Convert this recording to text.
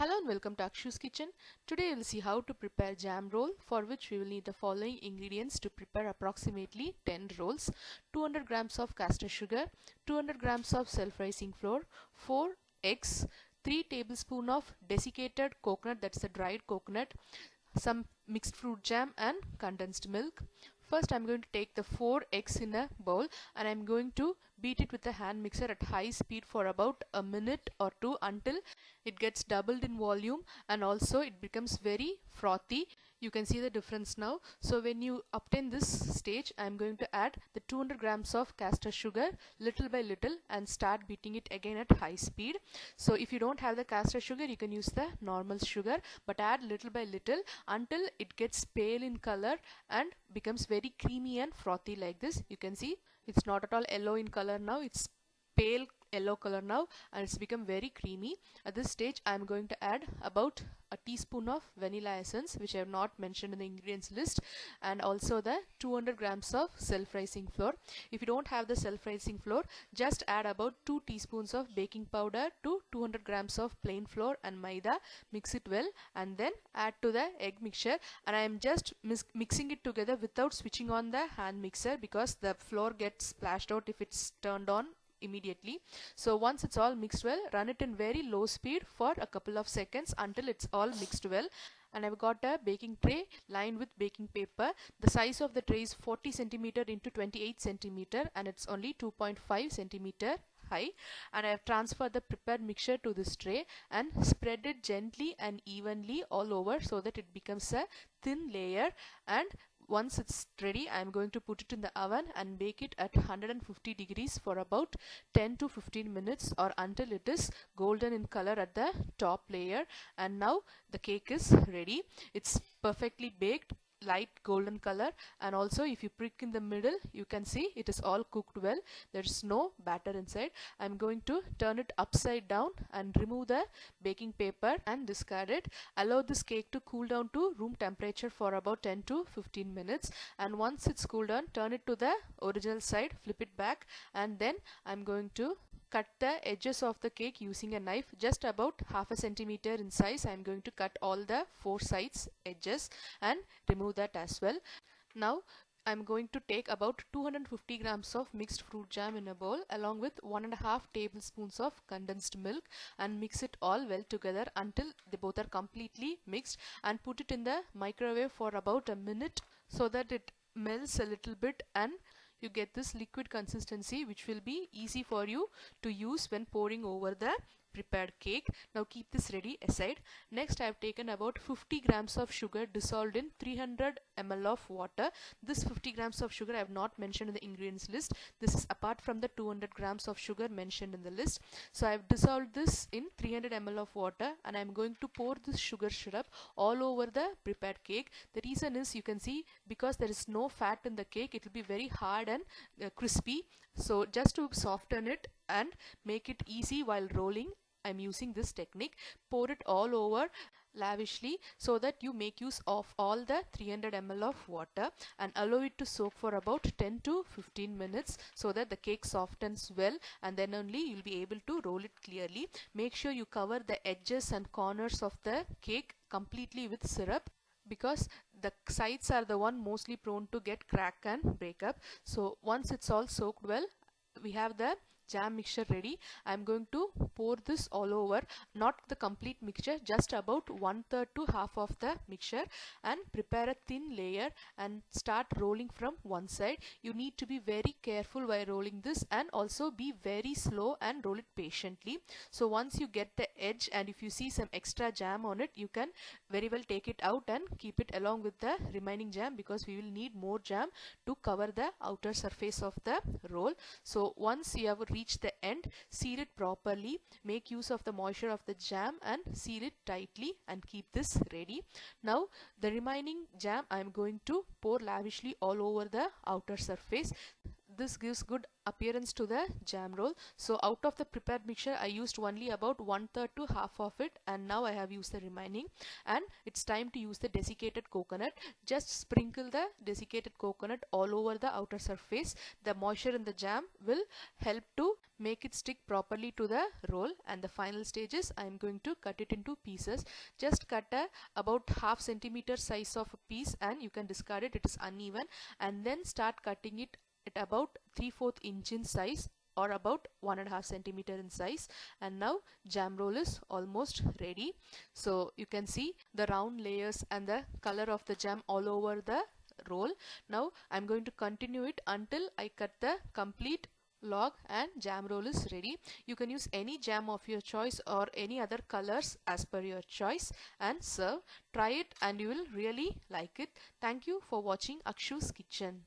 Hello and welcome to Akshu's Kitchen. Today we will see how to prepare jam roll, for which we will need the following ingredients to prepare approximately 10 rolls: 200 grams of caster sugar, 200 grams of self-rising flour, 4 eggs, 3 tablespoons of desiccated coconut, that's the dried coconut, some mixed fruit jam and condensed milk. First I'm going to take the 4 eggs in a bowl and I'm going to beat it with a hand mixer at high speed for about a minute or two until it gets doubled in volume and also it becomes very frothy. You can see the difference now. So when you obtain this stage, I'm going to add the 200 grams of caster sugar little by little and start beating it again at high speed. So if you don't have the caster sugar, you can use the normal sugar, but add little by little until it gets pale in color and becomes very creamy and frothy like this. You can see it's not at all yellow in color now, it's pale yellow color now and it's become very creamy. At this stage I'm going to add about a teaspoon of vanilla essence, which I have not mentioned in the ingredients list, and also the 200 grams of self-rising flour. If you don't have the self-rising flour, just add about 2 teaspoons of baking powder to 200 grams of plain flour and maida. Mix it well and then add to the egg mixture, and I am just mixing it together without switching on the hand mixer because the flour gets splashed out if it's turned on immediately. So once it's all mixed well, run it in very low speed for a couple of seconds until it's all mixed well. And I've got a baking tray lined with baking paper. The size of the tray is 40 centimeter into 28 centimeter and it's only 2.5 centimeter high, and I have transferred the prepared mixture to this tray and spread it gently and evenly all over so that it becomes a thin layer. And once it's ready, I'm going to put it in the oven and bake it at 150 degrees for about 10 to 15 minutes or until it is golden in color at the top layer. And now the cake is ready. It's perfectly baked, light golden color, and also if you prick in the middle, you can see it is all cooked well. There's no batter inside. I'm going to turn it upside down and remove the baking paper and discard it. Allow this cake to cool down to room temperature for about 10 to 15 minutes, and once it's cooled down, turn it to the original side, flip it back, and then I'm going to cut the edges of the cake using a knife just about half a centimeter in size. I'm going to cut all the 4 sides edges and remove that as well. Now I'm going to take about 250 grams of mixed fruit jam in a bowl along with 1.5 tablespoons of condensed milk and mix it all well together until they both are completely mixed, and put it in the microwave for about a minute so that it melts a little bit and you get this liquid consistency, which will be easy for you to use when pouring over the prepared cake. Now keep this ready aside. Next I have taken about 50 grams of sugar dissolved in 300 ml of water. This 50 grams of sugar I have not mentioned in the ingredients list. This is apart from the 200 grams of sugar mentioned in the list. So I have dissolved this in 300 ml of water and I am going to pour this sugar syrup all over the prepared cake. The reason is, you can see, because there is no fat in the cake, it will be very hard and crispy. So just to soften it and make it easy while rolling, I'm using this technique. Pour it all over lavishly so that you make use of all the 300 ml of water and allow it to soak for about 10 to 15 minutes so that the cake softens well, and then only you'll be able to roll it clearly. Make sure you cover the edges and corners of the cake completely with syrup, because the sides are the one mostly prone to get crack and break up. So once it's all soaked well, we have the jam mixture ready. I'm going to pour this all over, not the complete mixture, just about 1/3 to half of the mixture, and prepare a thin layer and start rolling from one side. You need to be very careful while rolling this and also be very slow and roll it patiently. So once you get the edge and if you see some extra jam on it, you can very well take it out and keep it along with the remaining jam, because we will need more jam to cover the outer surface of the roll. So once you have reach the end, seal it properly, make use of the moisture of the jam and seal it tightly and keep this ready. Now the remaining jam I am going to pour lavishly all over the outer surface. This gives good appearance to the jam roll. So out of the prepared mixture, I used only about 1/3 to half of it, and now I have used the remaining. And it's time to use the desiccated coconut. Just sprinkle the desiccated coconut all over the outer surface. The moisture in the jam will help to make it stick properly to the roll. And the final stage is I am going to cut it into pieces. Just cut a about half centimeter size of a piece, and you can discard it, it is uneven, and then start cutting it at about 3/4 inch in size, or about 1.5 centimeter in size. And now jam roll is almost ready. So you can see the round layers and the color of the jam all over the roll. Now I'm going to continue it until I cut the complete log and jam roll is ready. You can use any jam of your choice or any other colors as per your choice and serve. Try it and you will really like it. Thank you for watching Akshu's Kitchen.